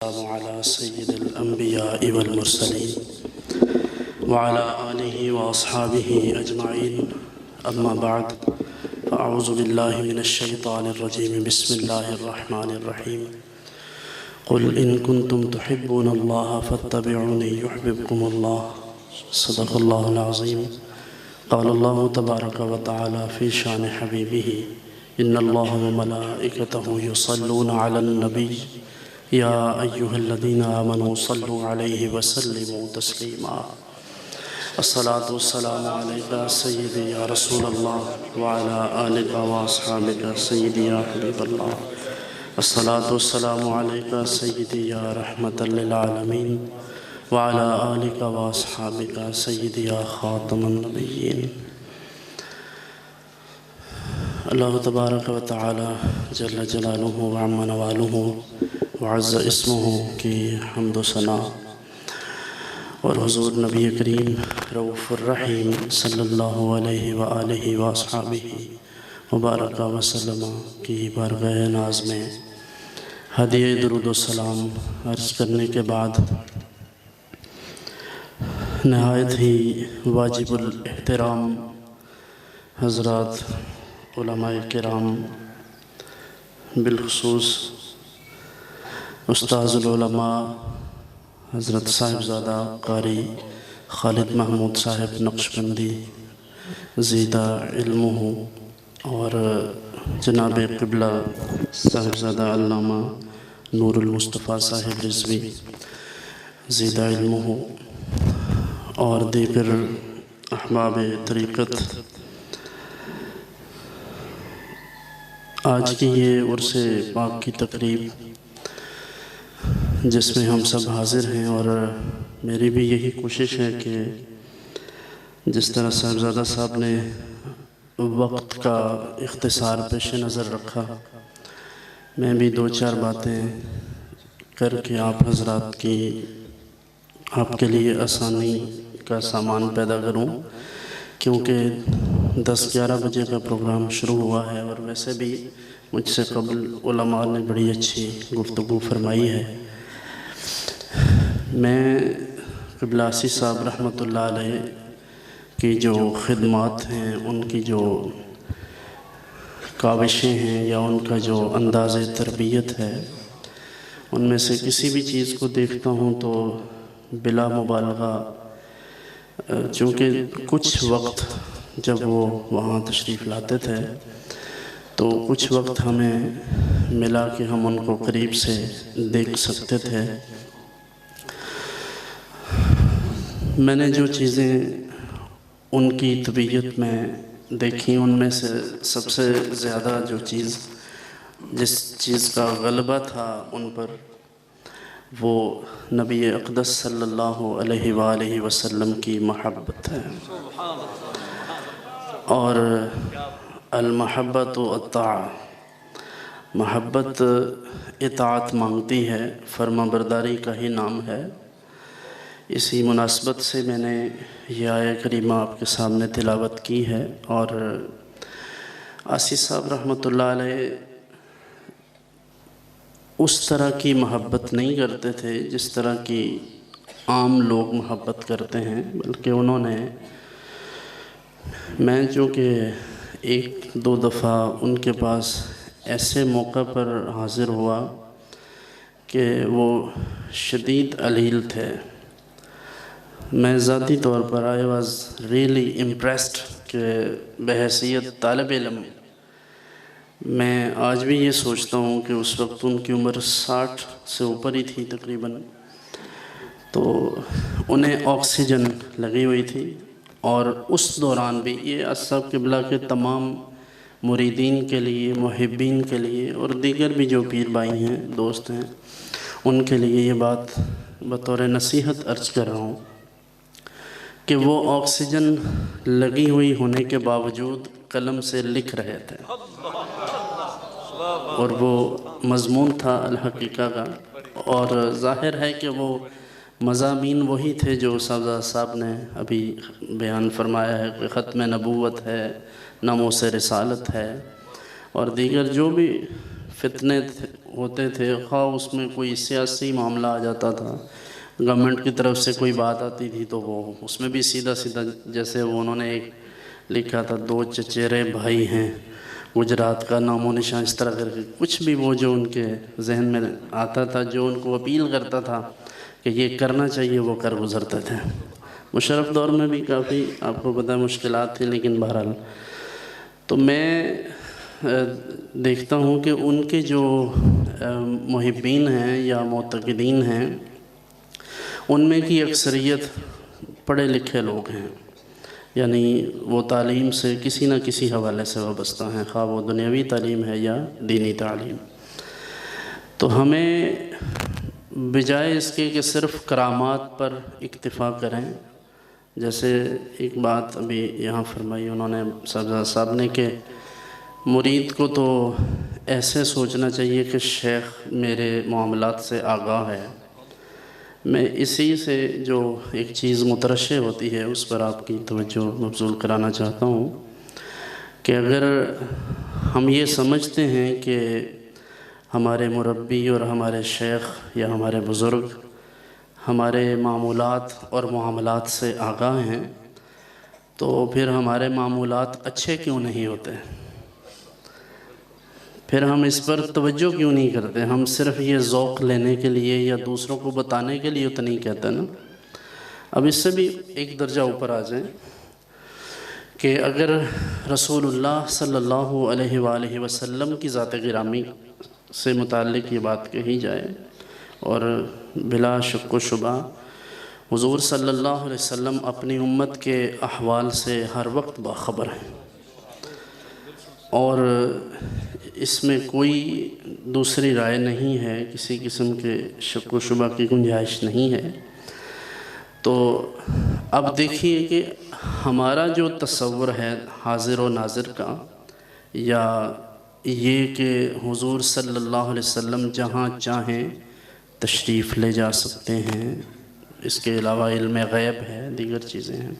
السلام على سيد الأنبياء والمرسلين وعلى آله وأصحابه أجمعين أما بعد فأعوذ بالله من الشيطان الرجيم بسم الله الرحمن الرحيم قل إن كنتم تحبون الله فاتبعوني يحببكم الله صدق الله العظيم قال الله تبارك وتعالى في شان حبيبه إن الله وملائكته يصلون على النبي يا أيها الذين آمنوا صلوا عليه وسلموا تسليما الصلاة والسلام عليك سيدي يا رسول الله وعلى آلك وأصحابك سيدي يا حبيب الله الصلاة والسلام عليك سيدي يا رحمة للعالمين وعلى آلك وأصحابك سيدي يا خاتم النبيين اللہ تبارک و تعالی جل جلالہ وعم نوالہ وعز اسمہ کی حمد و ثنا اور حضور نبی کریم رؤوف الرحیم صلی اللہ علیہ وآلہ واصحابہ مبارک وسلم کی بارگاہ ناز میں ہدیہ درود و سلام عرض کرنے کے بعد نہایت ہی واجب الاحترام حضرات علماء کرام بالخصوص استاذ العلماء حضرت صاحبزادہ قاری خالد محمود صاحب نقشبندی زیدہ علمہ اور جناب قبلہ صاحبزادہ علامہ نور المصطفیٰ صاحب رضوی زیدہ علمہ اور دیگر احباب طریقت، آج کی یہ عرس پاک کی تقریب جس میں ہم سب حاضر ہیں، اور میری بھی یہی کوشش ہے کہ جس طرح صاحبزادہ صاحب نے وقت کا اختصار پیش نظر رکھا، میں بھی دو چار باتیں کر کے آپ حضرات کی آپ کے لیے آسانی کا سامان پیدا کروں، کیونکہ 10-11 بجے کا پروگرام شروع ہوا ہے اور ویسے بھی مجھ سے قبل علماء نے بڑی اچھی گفتگو فرمائی ہے۔ میں قبلہ آسی صاحب رحمۃ اللہ علیہ کی جو خدمات ہیں، ان کی جو کاوشیں ہیں یا ان کا جو انداز تربیت ہے، ان میں سے کسی بھی چیز کو دیکھتا ہوں تو بلا مبالغہ، چونکہ کچھ وقت جب وہ وہاں تشریف لاتے تھے تو کچھ وقت ہمیں ملا کہ ہم ان کو قریب سے دیکھ سکتے تھے۔ میں نے جو چیزیں ان کی طبیعت میں دیکھی، ان میں سے سب سے زیادہ جس چیز کا غلبہ تھا ان پر، وہ نبی اقدس صلی اللہ علیہ وآلہ وسلم کی محبت ہے، اور المحبت و الطاعہ، محبت اطاعت مانگتی ہے، فرما برداری کا ہی نام ہے۔ اسی مناسبت سے میں نے یہ آیہ کریمہ آپ کے سامنے تلاوت کی ہے، اور آسی صاحب رحمۃ اللہ علیہ اس طرح کی محبت نہیں کرتے تھے جس طرح کی عام لوگ محبت کرتے ہیں، بلکہ انہوں نے، میں چونکہ 1-2 دفعہ ان کے پاس ایسے موقع پر حاضر ہوا کہ وہ شدید علیل تھے، میں ذاتی طور پر I was really impressed کہ بحیثیت طالب علم میں آج بھی یہ سوچتا ہوں کہ اس وقت ان کی عمر 60 سے اوپر ہی تھی تقریباً، تو انہیں آکسیجن لگی ہوئی تھی، اور اس دوران بھی یہ اصحاب قبلہ کے تمام مریدین کے لیے، محبین کے لیے، اور دیگر بھی جو پیر بھائی ہیں، دوست ہیں، ان کے لیے یہ بات بطور نصیحت عرض کر رہا ہوں کہ وہ آکسیجن لگی ہوئی ہونے کے باوجود قلم سے لکھ رہے تھے، اور وہ مضمون تھا الحقیقہ کا، اور ظاہر ہے کہ وہ مضامین وہی تھے جو صاحب نے ابھی بیان فرمایا ہے کہ ختم نبوت ہے، ناموس رسالت ہے، اور دیگر جو بھی فتنے ہوتے تھے، خواہ اس میں کوئی سیاسی معاملہ آ جاتا تھا، گورنمنٹ کی طرف سے کوئی بات آتی تھی تو وہ اس میں بھی سیدھا سیدھا، جیسے انہوں نے ایک لکھا تھا، 2 چچیرے بھائی ہیں گجرات کا، نام و نشان اس طرح کر کے کچھ بھی وہ جو ان کے ذہن میں آتا تھا، جو ان کو اپیل کرتا تھا کہ یہ کرنا چاہیے، وہ کر گزرتے تھے۔ مشرف دور میں بھی کافی آپ کو پتہ ہے مشکلات تھیں، لیکن بہرحال تو میں دیکھتا ہوں کہ ان کے جو محبین ہیں یا معتقدین ہیں، ان میں کی اکثریت پڑھے لکھے لوگ ہیں، یعنی وہ تعلیم سے کسی نہ کسی حوالے سے وابستہ ہیں، خواہ وہ دنیاوی تعلیم ہے یا دینی تعلیم۔ تو ہمیں بجائے اس کے کہ صرف کرامات پر اکتفا کریں، جیسے ایک بات ابھی یہاں فرمائی انہوں نے صاحب نے کہ مرید کو تو ایسے سوچنا چاہیے کہ شیخ میرے معاملات سے آگاہ ہے۔ میں اسی سے جو ایک چیز مترشح ہوتی ہے اس پر آپ کی توجہ مبذول کرانا چاہتا ہوں کہ اگر ہم یہ سمجھتے ہیں کہ ہمارے مربی اور ہمارے شیخ یا ہمارے بزرگ ہمارے معمولات اور معاملات سے آگاہ ہیں، تو پھر ہمارے معمولات اچھے کیوں نہیں ہوتے؟ پھر ہم اس پر توجہ کیوں نہیں کرتے؟ ہم صرف یہ ذوق لینے کے لیے یا دوسروں کو بتانے کے لیے تو نہیں کہتے نا۔ اب اس سے بھی ایک درجہ اوپر آ جائیں کہ اگر رسول اللہ صلی اللہ علیہ وآلہ وسلم کی ذات گرامی سے متعلق یہ بات کہی جائے، اور بلا شک و شبہ حضور صلی اللہ علیہ وسلم اپنی امت کے احوال سے ہر وقت باخبر ہیں، اور اس میں کوئی دوسری رائے نہیں ہے، کسی قسم کے شک و شبہ کی گنجائش نہیں ہے۔ تو اب دیکھیے کہ ہمارا جو تصور ہے حاضر و ناظر کا، یا یہ کہ حضور صلی اللہ علیہ وسلم جہاں چاہیں تشریف لے جا سکتے ہیں، اس کے علاوہ علم غیب ہے، دیگر چیزیں ہیں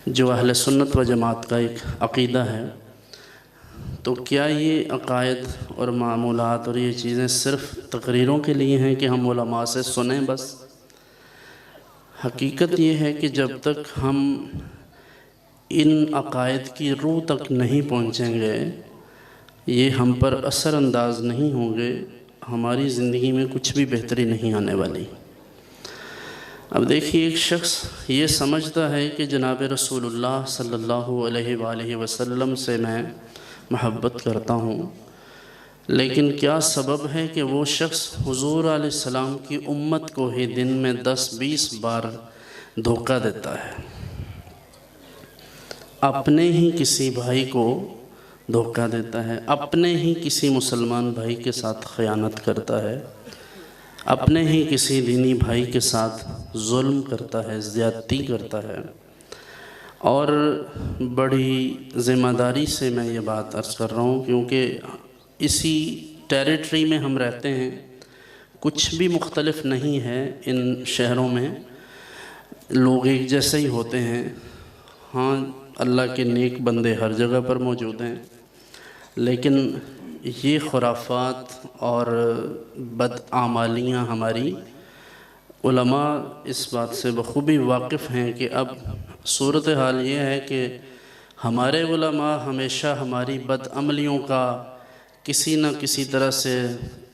جو اہل سنت و جماعت کا ایک عقیدہ ہے، تو کیا یہ عقائد اور معمولات اور یہ چیزیں صرف تقریروں کے لیے ہیں کہ ہم علماء سے سنیں بس؟ حقیقت یہ ہے کہ جب تک ہم ان عقائد کی روح تک نہیں پہنچیں گے، یہ ہم پر اثر انداز نہیں ہوں گے، ہماری زندگی میں کچھ بھی بہتری نہیں آنے والی۔ اب دیکھیے، ایک شخص یہ سمجھتا ہے کہ جناب رسول اللہ صلی اللہ علیہ وآلہ وسلم سے میں محبت کرتا ہوں، لیکن کیا سبب ہے کہ وہ شخص حضور علیہ السلام کی امت کو ہی دن میں 10-20 بار دھوکہ دیتا ہے، اپنے ہی کسی بھائی کو دھوکہ دیتا ہے، اپنے ہی کسی مسلمان بھائی کے ساتھ خیانت کرتا ہے، اپنے ہی کسی دینی بھائی کے ساتھ ظلم کرتا ہے، زیادتی کرتا ہے۔ اور بڑی ذمہ داری سے میں یہ بات عرض کر رہا ہوں، کیونکہ اسی ٹیریٹری میں ہم رہتے ہیں، کچھ بھی مختلف نہیں ہے ان شہروں میں، لوگ ایک جیسے ہی ہوتے ہیں۔ ہاں، اللہ کے نیک بندے ہر جگہ پر موجود ہیں، لیکن یہ خرافات اور بدعمالیاں ہماری علماء اس بات سے بخوبی واقف ہیں کہ اب صورتحال یہ ہے کہ ہمارے علماء ہمیشہ ہماری بدعملیوں کا کسی نہ کسی طرح سے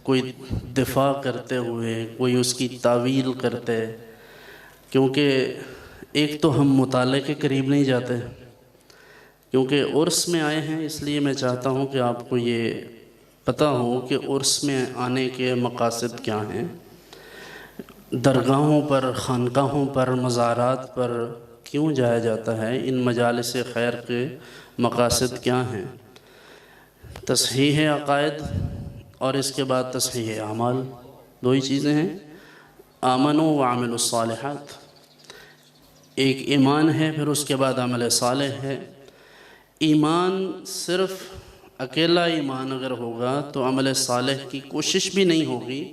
کوئی دفاع کرتے ہوئے، کوئی اس کی تعویل کرتے، کیونکہ ایک تو ہم مطالعے کے قریب نہیں جاتے، کیونکہ عرس میں آئے ہیں، اس لیے میں چاہتا ہوں کہ آپ کو یہ پتہ ہو کہ عرس میں آنے کے مقاصد کیا ہیں، درگاہوں پر، خانقاہوں پر، مزارات پر کیوں جایا جاتا ہے، ان مجالس خیر کے مقاصد کیا ہیں۔ تصحیح عقائد اور اس کے بعد تصحیح اعمال، دو ہی چیزیں ہیں، آمنوا وعملوا الصالحات۔ ایک ایمان ہے، پھر اس کے بعد عمل صالح ہے۔ ایمان صرف اکیلا ایمان اگر ہوگا تو عمل صالح کی کوشش بھی نہیں ہوگی،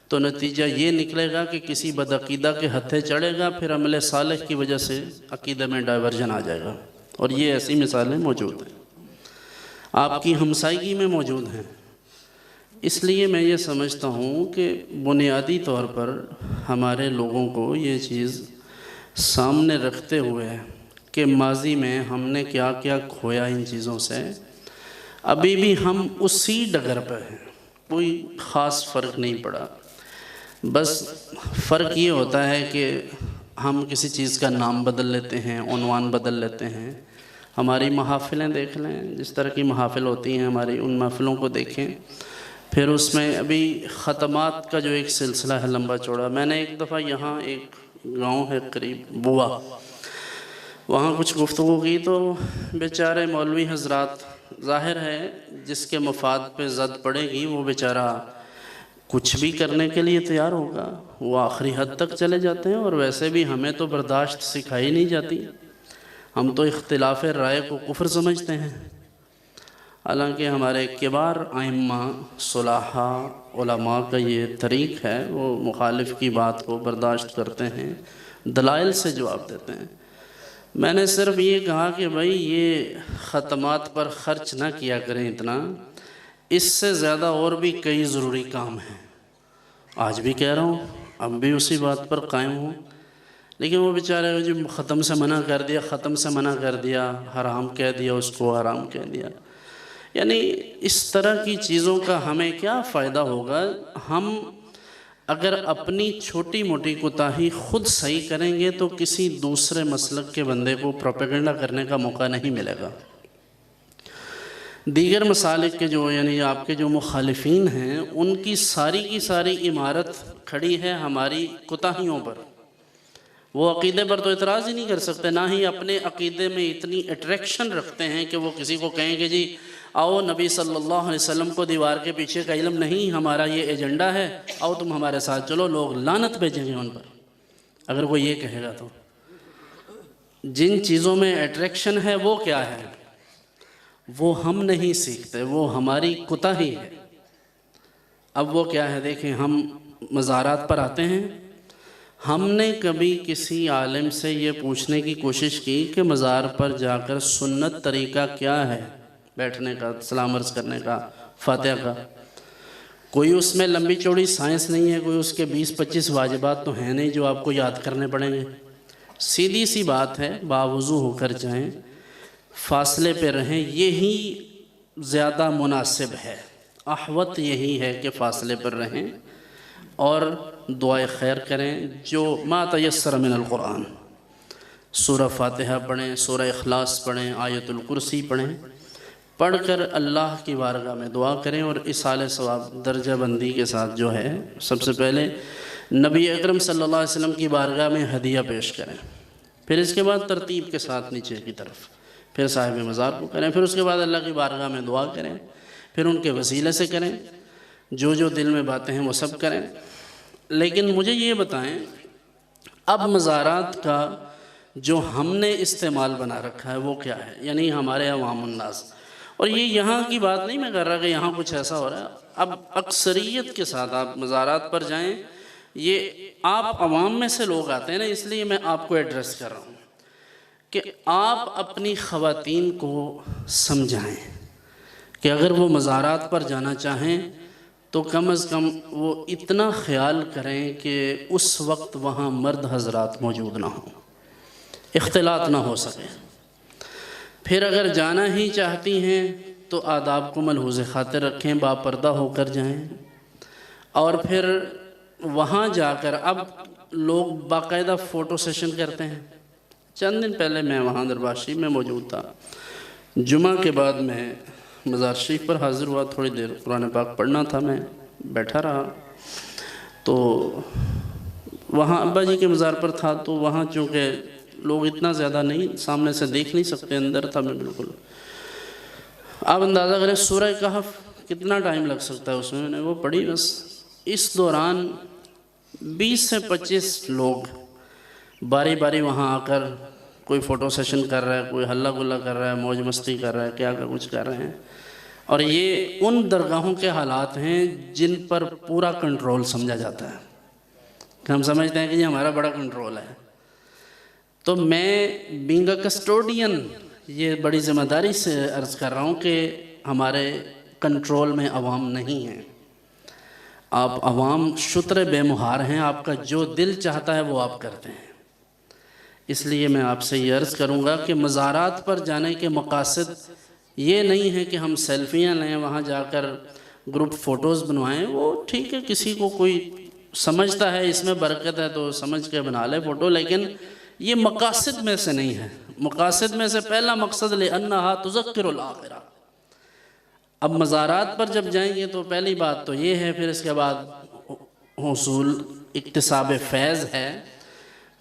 تو نتیجہ یہ نکلے گا کہ کسی بدعقیدہ کے ہتھے چڑھے گا، پھر عمل صالح کی وجہ سے عقیدہ میں ڈائیورجن آ جائے گا، اور یہ ایسی مثالیں موجود ہیں، آپ کی ہمسائیگی میں موجود ہیں۔ اس لیے میں یہ سمجھتا ہوں کہ بنیادی طور پر ہمارے لوگوں کو یہ چیز سامنے رکھتے ہوئے کہ ماضی میں ہم نے کیا کیا کھویا ان چیزوں سے، ابھی بھی ہم اسی ڈگر پہ ہیں، کوئی خاص فرق نہیں پڑا۔ بس فرق یہ ہوتا ہے کہ ہم کسی چیز کا نام بدل لیتے ہیں، عنوان بدل لیتے ہیں۔ ہماری محافلیں دیکھ لیں، جس طرح کی محافل ہوتی ہیں ہماری، ان محفلوں کو دیکھیں، پھر اس میں ابھی ختمات کا جو ایک سلسلہ ہے لمبا چوڑا۔ میں نے ایک دفعہ یہاں ایک گاؤں ہے قریب بوا، وہاں کچھ گفتگو کی تو بیچارے مولوی حضرات، ظاہر ہے جس کے مفاد پہ زد پڑے گی وہ بیچارہ کچھ بھی کرنے کے لیے تیار ہوگا، وہ آخری حد تک چلے جاتے ہیں۔ اور ویسے بھی ہمیں تو برداشت سکھائی نہیں جاتی، ہم تو اختلاف رائے کو کفر سمجھتے ہیں، حالانکہ ہمارے کبار ائمہ صلحاء علماء کا یہ طریق ہے، وہ مخالف کی بات کو برداشت کرتے ہیں، دلائل سے جواب دیتے ہیں۔ میں نے صرف یہ کہا کہ بھائی یہ ختمات پر خرچ نہ کیا کریں اتنا، اس سے زیادہ اور بھی کئی ضروری کام ہیں۔ آج بھی کہہ رہا ہوں، اب بھی اسی بات پر قائم ہوں، لیکن وہ بیچارے جو ختم سے منع کر دیا، ختم سے منع کر دیا، حرام کہہ دیا، اس کو حرام کہہ دیا۔ یعنی اس طرح کی چیزوں کا ہمیں کیا فائدہ ہوگا؟ ہم اگر اپنی چھوٹی موٹی کوتاہی خود صحیح کریں گے تو کسی دوسرے مسلک کے بندے کو پروپیگنڈا کرنے کا موقع نہیں ملے گا۔ دیگر مسالک کے جو یعنی آپ کے جو مخالفین ہیں، ان کی ساری عمارت کھڑی ہے ہماری کوتاہیوں پر۔ وہ عقیدے پر تو اعتراض ہی نہیں کر سکتے، نہ ہی اپنے عقیدے میں اتنی اٹریکشن رکھتے ہیں کہ وہ کسی کو کہیں کہ جی آؤ نبی صلی اللہ علیہ وسلم کو دیوار کے پیچھے کا علم نہیں، ہمارا یہ ایجنڈا ہے، آؤ تم ہمارے ساتھ چلو۔ لوگ لعنت بھیجیں گے ان پر اگر وہ یہ کہے گا تو۔ جن چیزوں میں اٹریکشن ہے وہ کیا ہے؟ وہ ہم نہیں سیکھتے، وہ ہماری کوتاہی ہے۔ اب وہ کیا ہے؟ دیکھیں، ہم مزارات پر آتے ہیں، ہم نے کبھی کسی عالم سے یہ پوچھنے کی کوشش کی کہ مزار پر جا کر سنت طریقہ کیا ہے بیٹھنے کا، سلام عرض کرنے کا، فاتحہ کا؟ کوئی اس میں لمبی چوڑی سائنس نہیں ہے، کوئی اس کے 20-25 واجبات تو ہیں نہیں جو آپ کو یاد کرنے پڑیں گے۔ سیدھی سی بات ہے، باوضو ہو کر جائیں، فاصلے پہ رہیں، یہی زیادہ مناسب ہے۔ احوط یہی ہے کہ فاصلے پر رہیں اور دعائے خیر کریں، جو ما تیسر من القرآن، سورہ فاتحہ پڑھیں، سورہ اخلاص پڑھیں، آیت الکرسی پڑھیں، پڑھ کر اللہ کی بارگاہ میں دعا کریں اور اصالِ ثواب درجہ بندی کے ساتھ جو ہے سب سے پہلے نبی اکرم صلی اللہ علیہ وسلم کی بارگاہ میں ہدیہ پیش کریں، پھر اس کے بعد ترتیب کے ساتھ نیچے کی طرف، پھر صاحب مزار کو کریں، پھر اس کے بعد اللہ کی بارگاہ میں دعا کریں، پھر ان کے وسیلے سے کریں، جو دل میں باتیں ہیں وہ سب کریں۔ لیکن مجھے یہ بتائیں، اب مزارات کا جو ہم نے استعمال بنا رکھا ہے وہ کیا ہے؟ یعنی ہمارے عوام الناس، اور یہ یہاں کی بات نہیں میں کر رہا کہ یہاں کچھ ایسا ہو رہا ہے، اب اکثریت کے ساتھ آپ مزارات پر جائیں، یہ آپ عوام میں سے لوگ آتے ہیں نا، اس لیے میں آپ کو ایڈریس کر رہا ہوں کہ آپ اپنی خواتین کو سمجھائیں کہ اگر وہ مزارات پر جانا چاہیں تو کم از کم وہ اتنا خیال کریں کہ اس وقت وہاں مرد حضرات موجود نہ ہوں، اختلاط نہ ہو سکے۔ پھر اگر جانا ہی چاہتی ہیں تو آداب کو ملحوظ خاطر رکھیں، باپردہ ہو کر جائیں، اور پھر وہاں جا کر اب لوگ باقاعدہ فوٹو سیشن کرتے ہیں۔ چند دن پہلے میں وہاں دربار شریف میں موجود تھا، جمعہ کے بعد میں مزار شریف پر حاضر ہوا، تھوڑی دیر قرآن پاک پڑھنا تھا، میں بیٹھا رہا تو وہاں ابا جی کے مزار پر تھا، تو وہاں چونکہ لوگ اتنا زیادہ نہیں، سامنے سے دیکھ نہیں سکتے، اندر تھا میں بالکل۔ آپ اندازہ کریں سورہ کہف کتنا ٹائم لگ سکتا ہے اس میں، وہ پڑھی بس۔ اس دوران 20 سے 25 لوگ باری باری وہاں آ کر کوئی فوٹو سیشن کر رہا ہے، کوئی ہلا گلا کر رہا ہے، موج مستی کر رہا ہے، کیا کچھ کر رہے ہیں۔ اور یہ ان درگاہوں کے حالات ہیں جن پر پورا کنٹرول سمجھا جاتا ہے، کہ ہم سمجھتے ہیں کہ یہ ہمارا بڑا کنٹرول ہے۔ تو میں بینگ اے کسٹوڈین یہ بڑی ذمہ داری سے عرض کر رہا ہوں کہ ہمارے کنٹرول میں عوام نہیں ہیں، آپ عوام شتر بے مہار ہیں، آپ کا جو دل چاہتا ہے وہ آپ کرتے ہیں۔ اس لیے میں آپ سے یہ عرض کروں گا کہ مزارات پر جانے کے مقاصد یہ نہیں ہے کہ ہم سیلفیاں لیں، وہاں جا کر گروپ فوٹوز بنوائیں۔ وہ ٹھیک ہے، کسی کو کوئی سمجھتا ہے اس میں برکت ہے تو سمجھ کے بنا لے فوٹو، لیکن یہ مقاصد میں سے نہیں ہے۔ مقاصد میں سے پہلا مقصد لِأَنَّهَا تُذَكِّرُ الْآخِرَةَ۔ اب مزارات پر جب جائیں گے تو پہلی بات تو یہ ہے، پھر اس کے بعد حصول اکتساب فیض ہے،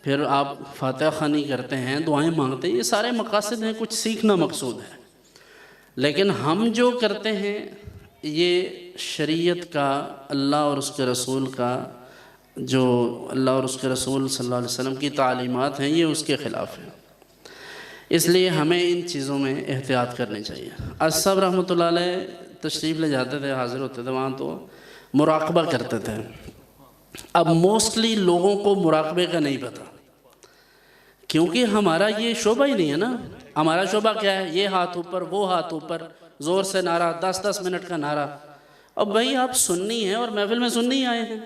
پھر آپ فاتحہ خوانی کرتے ہیں، دعائیں مانگتے ہیں، یہ سارے مقاصد ہیں، کچھ سیکھنا مقصود ہے۔ لیکن ہم جو کرتے ہیں یہ شریعت کا، اللہ اور اس کے رسول کا، جو اللہ اور اس کے رسول صلی اللہ علیہ وسلم کی تعلیمات ہیں، یہ اس کے خلاف ہیں۔ اس لیے ہمیں ان چیزوں میں احتیاط کرنی چاہیے۔ صاحب رحمۃ اللہ علیہ تشریف لے جاتے تھے، حاضر ہوتے تھے وہاں تو مراقبہ کرتے تھے۔ اب موسٹلی لوگوں کو مراقبے کا نہیں پتہ، کیونکہ ہمارا یہ شعبہ ہی نہیں ہے نا۔ ہمارا شعبہ کیا ہے؟ یہ ہاتھ اوپر، وہ ہاتھ اوپر، زور سے نعرہ، 10 منٹ کا نعرہ۔ اب بھائی آپ سننی ہیں اور محفل میں سننی ہی آئے ہیں،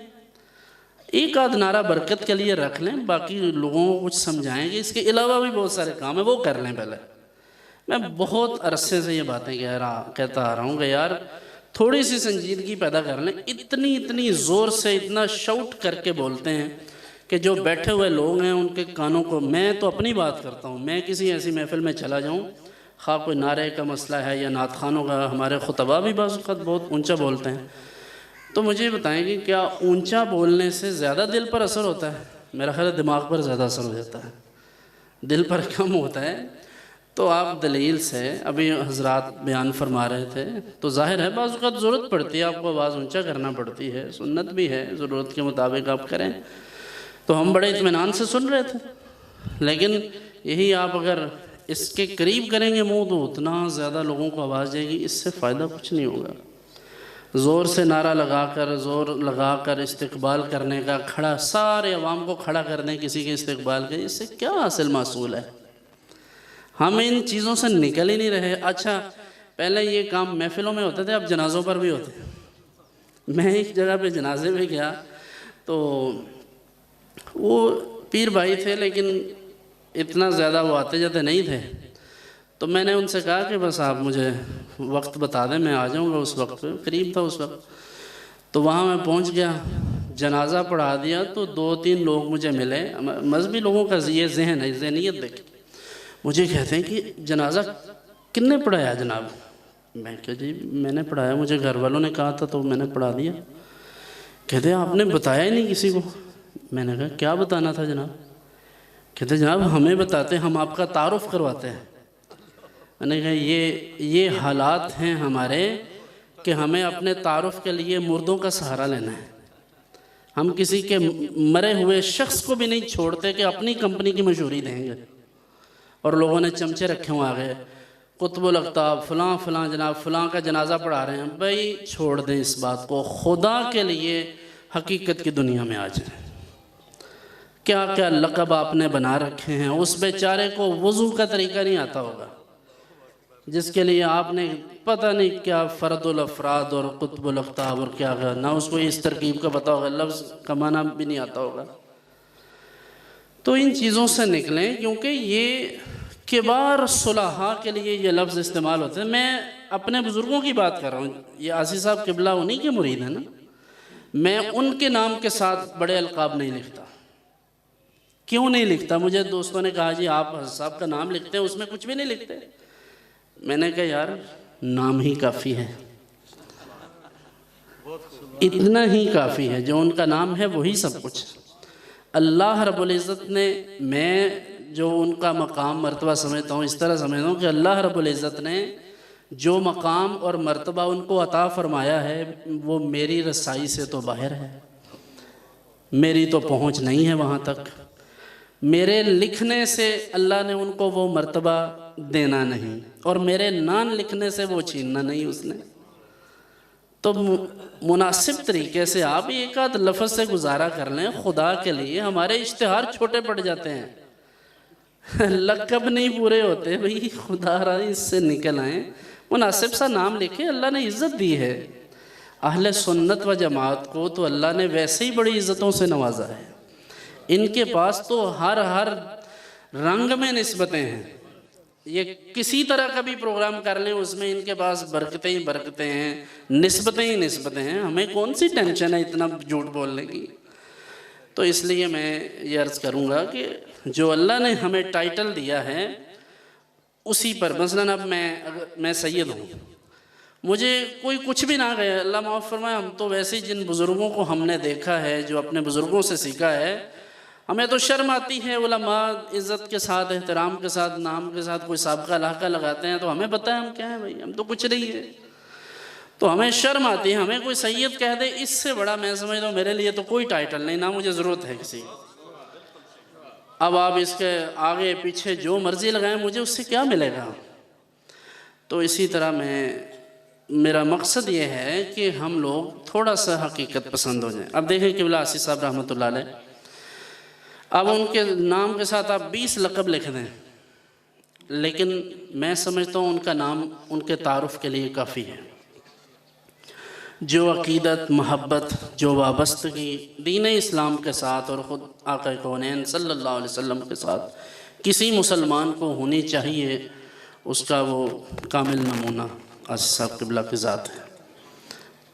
ایک آدھ نعرہ برکت کے لیے رکھ لیں، باقی لوگوں کو کچھ سمجھائیں گے۔ اس کے علاوہ بھی بہت سارے کام ہیں، وہ کر لیں پہلے۔ میں بہت عرصے سے یہ باتیں کہتا آ رہا ہوں کہ یار تھوڑی سی سنجیدگی پیدا کر لیں۔ اتنی زور سے اتنا شاؤٹ کر کے بولتے ہیں کہ جو بیٹھے ہوئے لوگ ہیں ان کے کانوں کو، میں تو اپنی بات کرتا ہوں، میں کسی ایسی محفل میں چلا جاؤں، خواہ کوئی نعرے کا مسئلہ ہے یا نعت خوانوں کا، ہمارے خطبہ بھی بعض اوقات بہت اونچا بولتے ہیں، تو مجھے بتائیں کہ کیا اونچا بولنے سے زیادہ دل پر اثر ہوتا ہے؟ میرا خیال ہے دماغ پر زیادہ اثر ہو جاتا ہے، دل پر کم ہوتا ہے۔ تو آپ دلیل سے، ابھی حضرات بیان فرما رہے تھے، تو ظاہر ہے بعض اوقات ضرورت پڑتی ہے، آپ کو آواز اونچا کرنا پڑتی ہے، سنت بھی ہے، ضرورت کے مطابق آپ کریں۔ تو ہم بڑے اطمینان سے سن رہے تھے، لیکن یہی آپ اگر اس کے قریب کریں گے منہ تو اتنا زیادہ لوگوں کو آواز جائے گی، اس سے فائدہ کچھ نہیں ہوگا۔ زور سے نعرہ زور لگا کر استقبال کرنے کا، کھڑا سارے عوام کو کھڑا کرنے کسی کے استقبال کے، اس سے کیا حاصل محصول ہے؟ ہم ان چیزوں سے نکل ہی نہیں رہے۔ اچھا پہلے یہ کام محفلوں میں ہوتے تھے، اب جنازوں پر بھی ہوتے ہیں۔ میں ایک جگہ پہ جنازے میں گیا تو وہ پیر بھائی تھے، لیکن اتنا زیادہ وہ آتے جاتے نہیں تھے، تو میں نے ان سے کہا کہ بس آپ مجھے وقت بتا دیں، میں آ جاؤں گا۔ اس وقت قریب تھا اس وقت، تو وہاں میں پہنچ گیا، جنازہ پڑھا دیا تو 2-3 لوگ مجھے ملے۔ مذہبی لوگوں کا یہ ذہن ہے، ذہنیت دیکھ، مجھے کہتے ہیں کہ جنازہ کن نے پڑھایا جناب؟ میں کہا جی میں نے پڑھایا، مجھے گھر والوں نے کہا تھا تو میں نے پڑھا دیا۔ کہتے ہیں آپ نے بتایا ہی نہیں کسی کو؟ میں نے کہا کیا بتانا تھا جناب؟ کہتے ہیں جناب ہمیں بتاتے، ہم آپ کا تعارف کرواتے ہیں۔ میں نے کہا یہ حالات ہیں ہمارے کہ ہمیں اپنے تعارف کے لیے مردوں کا سہارا لینا ہے۔ ہم کسی کے مرے ہوئے شخص کو بھی نہیں چھوڑتے کہ اپنی کمپنی کی مشہوری دیں گے، اور لوگوں نے چمچے رکھے ہوں آگے، قطب الاقطاب فلاں جناب فلاں کا جنازہ پڑھا رہے ہیں۔ بھائی چھوڑ دیں اس بات کو، خدا کے لیے حقیقت کی دنیا میں آ جائیں۔ کیا کیا لقب آپ نے بنا رکھے ہیں، اس بیچارے کو وضو کا طریقہ نہیں آتا ہوگا، جس کے لیے آپ نے پتہ نہیں کیا فرد الافراد اور قطب الاقطاب اور کیا، نہ اس کو اس ترکیب کا پتہ ہوگا، لفظ کا معنی بھی نہیں آتا ہوگا۔ تو ان چیزوں سے نکلیں، کیونکہ یہ کبار صلحاء کے لیے یہ لفظ استعمال ہوتے ہیں۔ میں اپنے بزرگوں کی بات کر رہا ہوں، یہ عاصی صاحب قبلہ انہی کے مرید ہیں نا، میں ان کے نام کے ساتھ بڑے القاب نہیں لکھتا۔ کیوں نہیں لکھتا؟ مجھے دوستوں نے کہا جی آپ حضرت صاحب کا نام لکھتے ہیں، اس میں کچھ بھی نہیں لکھتے۔ میں نے کہا یار نام ہی کافی ہے، اتنا ہی کافی ہے، جو ان کا نام ہے وہی سب کچھ۔ اللہ رب العزت نے، میں جو ان کا مقام مرتبہ سمجھتا ہوں، اس طرح سمجھتا ہوں کہ اللہ رب العزت نے جو مقام اور مرتبہ ان کو عطا فرمایا ہے وہ میری رسائی سے تو باہر ہے، میری تو پہنچ نہیں ہے وہاں تک۔ میرے لکھنے سے اللہ نے ان کو وہ مرتبہ دینا نہیں، اور میرے نام لکھنے سے وہ چھیننا نہیں اس نے۔ تو مناسب طریقے سے آپ ایک آدھ لفظ سے گزارا کر لیں خدا کے لیے۔ ہمارے اشتہار چھوٹے پڑ جاتے ہیں، لقب نہیں پورے ہوتے۔ بھئی خدا را اس سے نکل آئیں، مناسب سا نام لکھیں، اللہ نے عزت دی ہے۔ اہل سنت و جماعت کو تو اللہ نے ویسے ہی بڑی عزتوں سے نوازا ہے، ان کے پاس تو ہر رنگ میں نسبتیں ہیں، یہ کسی طرح کا بھی پروگرام کر لیں اس میں ان کے پاس برکتیں ہی برکتیں ہیں، نسبتیں ہی نسبتیں ہیں۔ ہمیں کون سی ٹینشن ہے اتنا جھوٹ بولنے کی؟ تو اس لیے میں یہ عرض کروں گا کہ جو اللہ نے ہمیں ٹائٹل دیا ہے اسی پر، مثلا اب میں سید ہوں، مجھے کوئی کچھ بھی نہ کہے، اللہ معاف فرمائے، ہم تو ویسے ہی جن بزرگوں کو ہم نے دیکھا ہے، جو اپنے بزرگوں سے سیکھا ہے، ہمیں تو شرم آتی ہے، علماء عزت کے ساتھ، احترام کے ساتھ، نام کے ساتھ کوئی سابقہ لاحقہ لگاتے ہیں تو ہمیں پتہ ہے ہم کیا ہیں بھائی، ہم تو کچھ نہیں ہے، تو ہمیں شرم آتی ہے۔ ہمیں کوئی سید کہہ دے، اس سے بڑا میں سمجھتا ہوں میرے لیے تو کوئی ٹائٹل نہیں، نہ مجھے ضرورت ہے کسی۔ اب آپ اس کے آگے پیچھے جو مرضی لگائیں، مجھے اس سے کیا ملے گا؟ تو اسی طرح میرا مقصد یہ ہے کہ ہم لوگ تھوڑا سا حقیقت پسند ہو جائیں۔ اب دیکھیں قبلہ آصف صاحب رحمۃ اللہ علیہ، اب ان کے نام کے ساتھ آپ 20 لقب لکھ دیں، لیکن میں سمجھتا ہوں ان کا نام ان کے تعارف کے لیے کافی ہے۔ جو عقیدت، محبت، جو وابستگی دین اسلام کے ساتھ اور خود آقا کونین صلی اللہ علیہ وسلم کے ساتھ کسی مسلمان کو ہونی چاہیے، اس کا وہ کامل نمونہ آصف صاحب قبلہ کی ذات ہے۔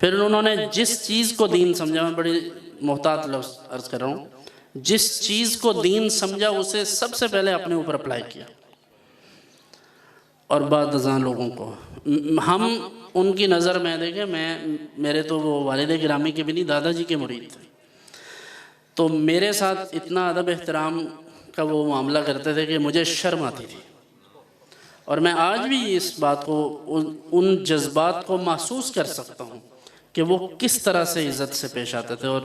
پھر انہوں نے جس چیز کو دین سمجھا، میں بڑی محتاط لفظ عرض کر رہا ہوں، جس چیز کو دین سمجھا اسے سب سے پہلے اپنے اوپر اپلائی کیا، اور بعد ازاں لوگوں کو۔ ہم ان کی نظر میں دیکھیں، میرے تو وہ والد گرامی کے بھی نہیں، دادا جی کے مرید تھے، تو میرے ساتھ اتنا ادب احترام کا وہ معاملہ کرتے تھے کہ مجھے شرم آتی تھی، اور میں آج بھی اس بات کو، ان جذبات کو محسوس کر سکتا ہوں کہ وہ کس طرح سے عزت سے پیش آتے تھے۔ اور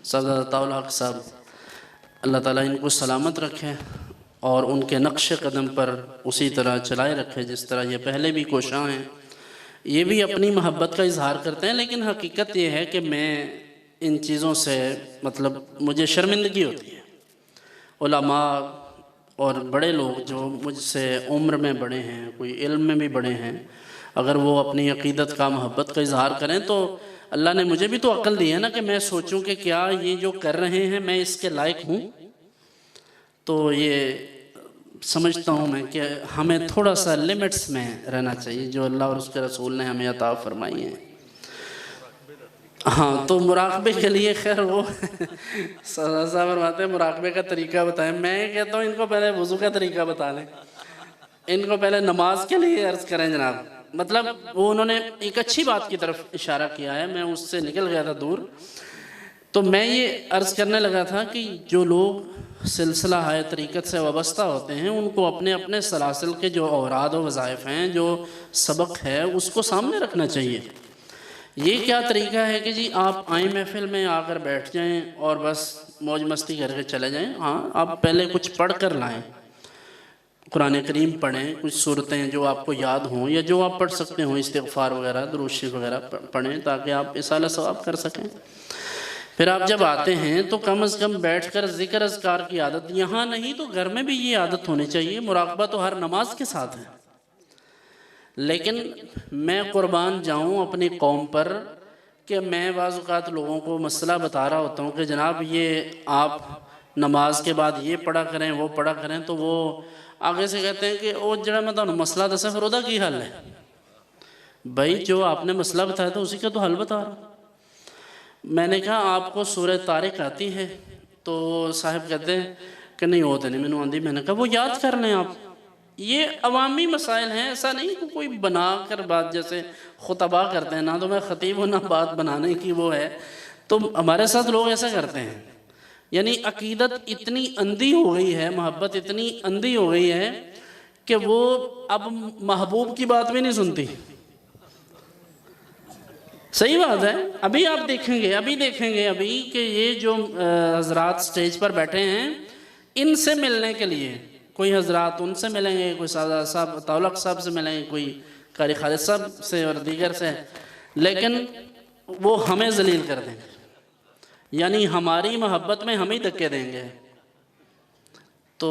صاحب عطاء الحق صاحب، اللہ تعالیٰ ان کو سلامت رکھے اور ان کے نقش قدم پر اسی طرح چلائے رکھے جس طرح یہ پہلے بھی کوشاں ہیں۔ یہ بھی اپنی محبت کا اظہار کرتے ہیں، لیکن حقیقت یہ ہے کہ میں ان چیزوں سے مطلب مجھے شرمندگی ہوتی ہے۔ علماء اور بڑے لوگ جو مجھ سے عمر میں بڑے ہیں، کوئی علم میں بھی بڑے ہیں، اگر وہ اپنی عقیدت کا، محبت کا اظہار کریں تو اللہ نے مجھے بھی تو عقل دی ہے نا کہ میں سوچوں کہ کیا یہ جو کر رہے ہیں میں اس کے لائق ہوں۔ تو یہ سمجھتا ہوں میں کہ ہمیں تھوڑا سا لیمٹس میں رہنا چاہیے جو اللہ اور اس کے رسول نے ہمیں عطا فرمائی ہیں۔ ہاں، تو مراقبے کے لیے خیر وہ صاحب فرماتے ہیں مراقبے کا طریقہ بتائیں، میں کہتا ہوں ان کو پہلے وضو کا طریقہ بتا لیں، ان کو پہلے نماز کے لیے عرض کریں جناب۔ مطلب وہ انہوں نے ایک اچھی بات کی طرف اشارہ کیا ہے، میں اس سے نکل گیا تھا دور، تو میں یہ عرض کرنے لگا تھا کہ جو لوگ سلسلہ ہائے طریقت سے وابستہ ہوتے ہیں ان کو اپنے اپنے سلاسل کے جو اوراد و وظائف ہیں، جو سبق ہے، اس کو سامنے رکھنا چاہیے۔ یہ کیا طریقہ ہے کہ جی آپ آئیں محفل میں آ کر بیٹھ جائیں اور بس موج مستی کر کے چلے جائیں؟ ہاں، آپ پہلے کچھ پڑھ کر لائیں، قرآن کریم پڑھیں، کچھ صورتیں جو آپ کو یاد ہوں یا جو آپ پڑھ سکتے ہوں، استغفار وغیرہ، درود شریف وغیرہ پڑھیں تاکہ آپ اصالہ ثواب کر سکیں۔ پھر آپ جب آتے ہیں تو کم از کم بیٹھ کر ذکر اذکار کی عادت، یہاں نہیں تو گھر میں بھی یہ عادت ہونی چاہیے۔ مراقبہ تو ہر نماز کے ساتھ ہے، لیکن میں قربان جاؤں اپنی قوم پر کہ میں بعض اوقات لوگوں کو مسئلہ بتا رہا ہوتا ہوں کہ جناب یہ آپ نماز کے بعد یہ پڑھا کریں، وہ پڑھا کریں، تو وہ آگے سے کہتے ہیں کہ او جڑا میں تو مسئلہ دسا پھر ادا کی حل ہے؟ بھائی جو آپ نے مسئلہ بتایا تھا اسی کا تو حل بتا رہا ہوں۔ میں نے کہا آپ کو سورہ طارق آتی ہے؟ تو صاحب کہتے ہیں کہ نہیں ہوتا نہیں، میں نے آندھی۔ میں نے کہا وہ یاد کر لیں آپ، یہ عوامی مسائل ہیں، ایسا نہیں کہ کوئی بنا کر بات جیسے خطبہ کرتے ہیں، نہ تو میں خطیب ہوں نہ بات بنانے کی وہ ہے، تو ہمارے ساتھ لوگ ایسا کرتے ہیں۔ یعنی عقیدت اتنی اندھی ہو گئی ہے، محبت اتنی اندھی ہو گئی ہے کہ وہ اب محبوب کی بات بھی نہیں سنتی۔ صحیح بات ہے، ابھی آپ دیکھیں گے ابھی کہ یہ جو حضرات سٹیج پر بیٹھے ہیں، ان سے ملنے کے لیے کوئی حضرات ان سے ملیں گے، کوئی صاحب عطاء الحق صاحب سے ملیں گے، کوئی قاری خالد صاحب سے اور دیگر سے، لیکن وہ ہمیں ذلیل کر دیں گے، یعنی ہماری محبت میں ہمیں دھکے دیں گے۔ تو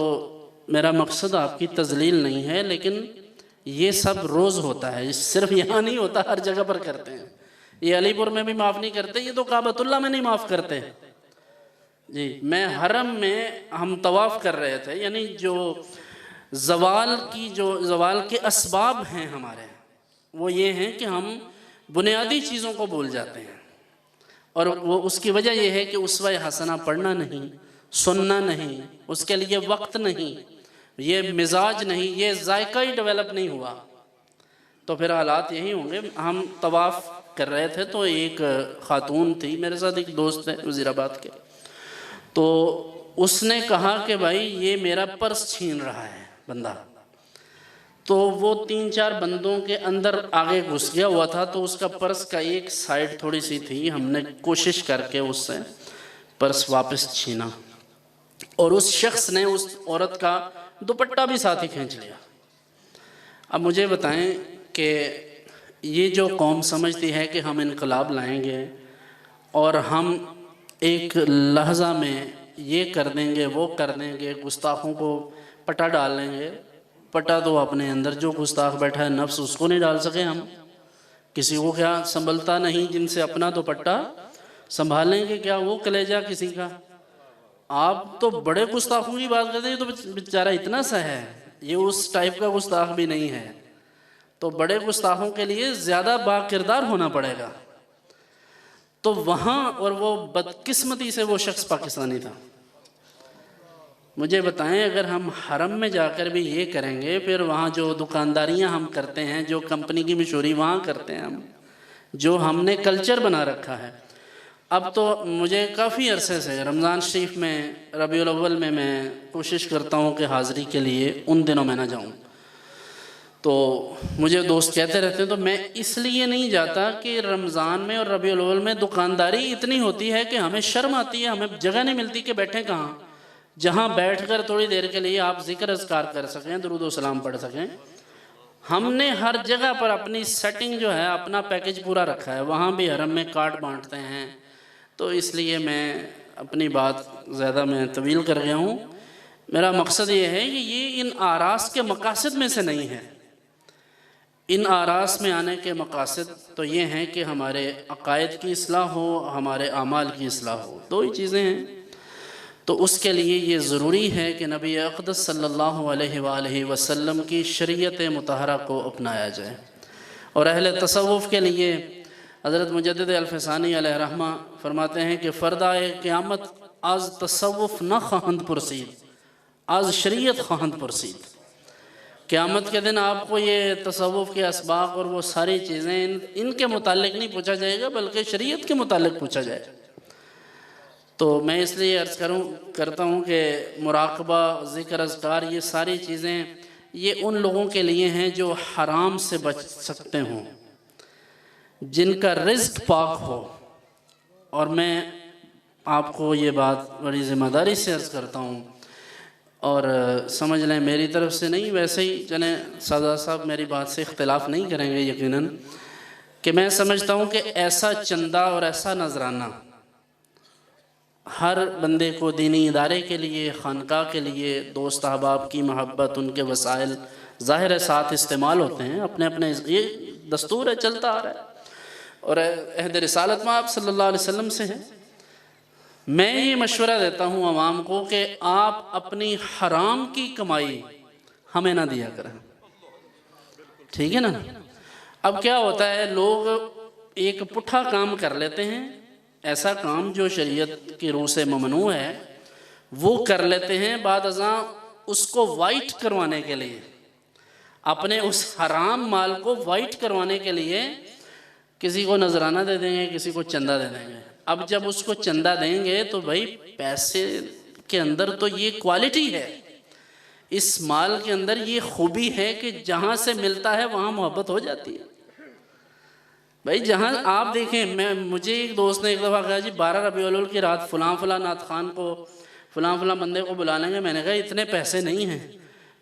میرا مقصد آپ کی تذلیل نہیں ہے، لیکن یہ سب روز ہوتا ہے، صرف یہاں نہیں ہوتا، ہر جگہ پر کرتے ہیں۔ یہ علی پور میں بھی معاف نہیں کرتے، یہ تو کعبۃ اللہ میں نہیں معاف کرتے جی۔ میں حرم میں ہم طواف کر رہے تھے، یعنی جو زوال کے اسباب ہیں ہمارے، وہ یہ ہیں کہ ہم بنیادی چیزوں کو بھول جاتے ہیں، اور وہ اس کی وجہ یہ ہے کہ اسوہ حسنہ پڑھنا نہیں، سننا نہیں، اس کے لیے وقت نہیں، یہ مزاج نہیں، یہ ذائقہ ہی ڈیولپ نہیں ہوا، تو پھر حالات یہی ہوں گے۔ ہم طواف کر رہے تھے تو ایک خاتون تھی میرے ساتھ، ایک دوست ہے وزیر آباد کے، تو اس نے کہا کہ بھائی یہ میرا پرس چھین رہا ہے بندہ، تو وہ 3-4 بندوں کے اندر آگے گھس گیا ہوا تھا، تو اس کا پرس کا ایک سائڈ تھوڑی سی تھی، ہم نے کوشش کر کے اس سے پرس واپس چھینا، اور اس شخص نے اس عورت کا دوپٹہ بھی ساتھ ہی کھینچ لیا۔ اب مجھے بتائیں کہ یہ جو قوم سمجھتی ہے کہ ہم انقلاب لائیں گے اور ہم ایک لحظہ میں یہ کر دیں گے وہ کر دیں گے، گستاخوں کو پٹا ڈال لیں گے، پٹا تو اپنے اندر جو گستاخ بیٹھا ہے نفس اس کو نہیں ڈال سکے ہم، کسی کو کیا سنبھلتا نہیں جن سے اپنا دوپٹہ سنبھالیں گے کیا وہ کلیجہ کسی کا۔ آپ تو بڑے گستاخوں کی بات کرتے ہیں، یہ تو بیچارہ اتنا سا ہے، یہ اس ٹائپ کا گستاخ بھی نہیں ہے، تو بڑے گستاخوں کے لیے زیادہ با کردار ہونا پڑے گا۔ تو وہاں، اور وہ بدقسمتی سے وہ شخص پاکستانی تھا۔ مجھے بتائیں اگر ہم حرم میں جا کر بھی یہ کریں گے، پھر وہاں جو دکانداریاں ہم کرتے ہیں، جو کمپنی کی مشہوری وہاں کرتے ہیں ہم، جو ہم نے کلچر بنا رکھا ہے۔ اب تو مجھے کافی عرصے سے رمضان شریف میں، ربیع الاول میں کوشش کرتا ہوں کہ حاضری کے لیے ان دنوں میں نہ جاؤں، تو مجھے دوست کہتے رہتے ہیں، تو میں اس لیے نہیں جاتا کہ رمضان میں اور ربیع الاول میں دکانداری اتنی ہوتی ہے کہ ہمیں شرم آتی ہے، ہمیں جگہ نہیں ملتی کہ بیٹھیں کہاں، جہاں بیٹھ کر تھوڑی دیر کے لیے آپ ذکر اذکار کر سکیں، درود و سلام پڑھ سکیں۔ ہم نے ہر جگہ پر اپنی سیٹنگ جو ہے، اپنا پیکج پورا رکھا ہے، وہاں بھی حرم میں کارڈ بانٹتے ہیں، تو اس لیے میں اپنی بات زیادہ میں طویل کر گیا ہوں۔ میرا مقصد یہ ہے کہ یہ ان آراس کے مقاصد میں سے نہیں ہے۔ ان آراس میں آنے کے مقاصد تو یہ ہیں کہ ہمارے عقائد کی اصلاح ہو، ہمارے اعمال کی اصلاح ہو، دو ہی چیزیں ہیں۔ تو اس کے لیے یہ ضروری ہے کہ نبی اقدس صلی اللہ علیہ وآلہ وسلم کی شریعت مطہرہ کو اپنایا جائے، اور اہل تصوف کے لیے حضرت مجدد الفسانی علیہ رحمہ فرماتے ہیں کہ فردائے قیامت از تصوف نہ خواہند پرسید، از شریعت خواہند پرسید۔ قیامت کے دن آپ کو یہ تصوف کے اسباق اور وہ ساری چیزیں ان کے متعلق نہیں پوچھا جائے گا، بلکہ شریعت کے متعلق پوچھا جائے گا۔ تو میں اس لیے عرض کرتا ہوں کہ مراقبہ، ذکر اذکار، یہ ساری چیزیں یہ ان لوگوں کے لیے ہیں جو حرام سے بچ سکتے ہوں، جن کا رزق پاک ہو۔ اور میں آپ کو یہ بات بڑی ذمہ داری سے عرض کرتا ہوں، اور سمجھ لیں میری طرف سے نہیں، ویسے ہی چلیں سادہ صاحب میری بات سے اختلاف نہیں کریں گے یقیناً، کہ میں سمجھتا ہوں کہ ایسا چندہ اور ایسا نذرانہ ہر بندے کو دینی ادارے کے لیے، خانقاہ کے لیے، دوست احباب کی محبت، ان کے وسائل ظاہر ساتھ استعمال ہوتے ہیں، اپنے اپنے یہ دستور ہے، چلتا آ رہا ہے، اور عہد رسالت میں آپ صلی اللہ علیہ وسلم سے ہے۔ میں یہ مشورہ دیتا ہوں عوام کو کہ آپ اپنی حرام کی کمائی ہمیں نہ دیا کریں، ٹھیک ہے نا۔ اب کیا ہوتا ہے، لوگ ایک پٹھا کام کر لیتے ہیں، ایسا کام جو شریعت کی روح سے ممنوع ہے وہ کر لیتے ہیں، بعد ازاں اس کو وائٹ کروانے کے لیے، اپنے اس حرام مال کو وائٹ کروانے کے لیے کسی کو نذرانہ دے دیں گے، کسی کو چندہ دے دیں گے۔ اب جب اس کو چندہ دیں گے تو بھائی پیسے کے اندر تو یہ کوالٹی ہے، اس مال کے اندر یہ خوبی ہے کہ جہاں سے ملتا ہے وہاں محبت ہو جاتی ہے۔ بھائی جہاں آپ دیکھیں، مجھے ایک دوست نے ایک دفعہ کہا جی 12 ربیع الاول کی رات فلاں فلاں نعت خان کو، فلاں فلاں بندے کو بلا لیں گے۔ میں نے کہا اتنے پیسے نہیں ہیں،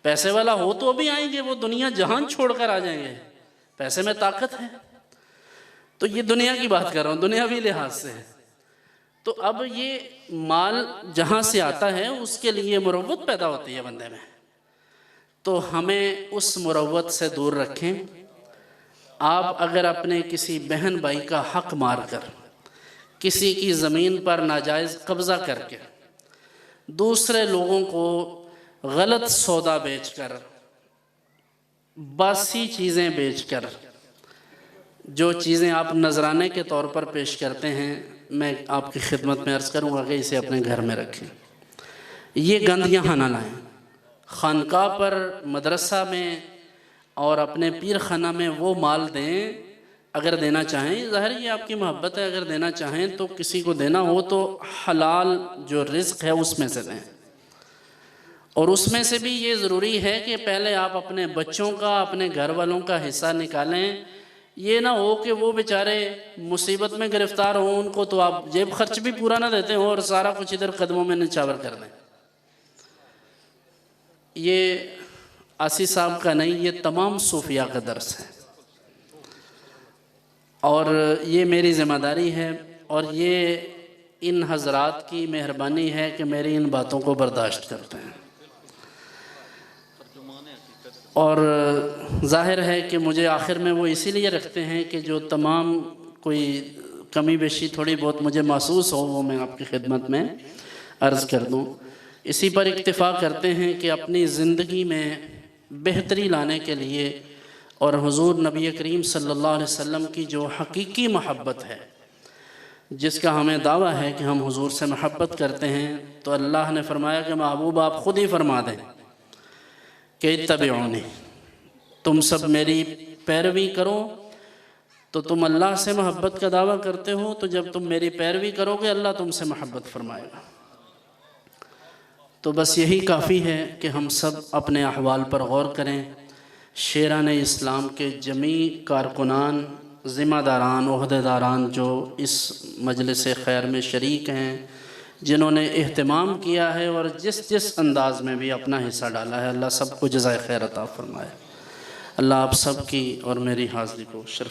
پیسے والا ہو تو ابھی آئیں گے، وہ دنیا جہان چھوڑ کر آ جائیں گے، پیسے میں طاقت ہے۔ تو یہ دنیا کی بات کر رہا ہوں، دنیاوی لحاظ سے۔ تو اب یہ مال جہاں سے آتا ہے اس کے لیے مروت پیدا ہوتی ہے بندے میں، تو ہمیں اس مروت سے دور رکھیں، آپ اگر اپنے کسی بہن بھائی کا حق مار کر، کسی کی زمین پر ناجائز قبضہ کر کے، دوسرے لوگوں کو غلط سودا بیچ کر، باسی چیزیں بیچ کر، جو چیزیں آپ نذرانے کے طور پر پیش کرتے ہیں، میں آپ کی خدمت میں عرض کروں گا کہ اسے اپنے گھر میں رکھیں، یہ گند یہاں نہ لائیں۔ خانقاہ پر، مدرسہ میں اور اپنے پیر خانہ میں وہ مال دیں اگر دینا چاہیں، ظاہر یہ آپ کی محبت ہے، اگر دینا چاہیں تو کسی کو دینا ہو تو حلال جو رزق ہے اس میں سے دیں، اور اس میں سے بھی یہ ضروری ہے کہ پہلے آپ اپنے بچوں کا، اپنے گھر والوں کا حصہ نکالیں۔ یہ نہ ہو کہ وہ بیچارے مصیبت میں گرفتار ہوں، ان کو تو آپ جیب خرچ بھی پورا نہ دیتے ہوں اور سارا کچھ ادھر قدموں میں نچھاور کر دیں۔ یہ آسی صاحب کا نہیں، یہ تمام صوفیاء کا درس ہے، اور یہ میری ذمہ داری ہے، اور یہ ان حضرات کی مہربانی ہے کہ میری ان باتوں کو برداشت کرتے ہیں۔ اور ظاہر ہے کہ مجھے آخر میں وہ اسی لیے رکھتے ہیں کہ جو تمام کوئی کمی بیشی تھوڑی بہت مجھے محسوس ہو وہ میں آپ کی خدمت میں عرض کر دوں۔ اسی پر اکتفا کرتے ہیں کہ اپنی زندگی میں بہتری لانے کے لیے، اور حضور نبی کریم صلی اللہ علیہ وسلم کی جو حقیقی محبت ہے، جس کا ہمیں دعویٰ ہے کہ ہم حضور سے محبت کرتے ہیں، تو اللہ نے فرمایا کہ محبوب آپ خود ہی فرما دیں کہ اتبعونی، تم سب میری پیروی کرو۔ تو تم اللہ سے محبت کا دعویٰ کرتے ہو، تو جب تم میری پیروی کرو گے اللہ تم سے محبت فرمائے گا۔ تو بس یہی کافی ہے کہ ہم سب اپنے احوال پر غور کریں۔ شیران اسلام کے جمیع کارکنان، ذمہ داران، عہدیداران جو اس مجلس خیر میں شریک ہیں، جنہوں نے اہتمام کیا ہے اور جس انداز میں بھی اپنا حصہ ڈالا ہے، اللہ سب کو جزائے خیر عطا فرمائے۔ اللہ آپ سب کی اور میری حاضری کو شرف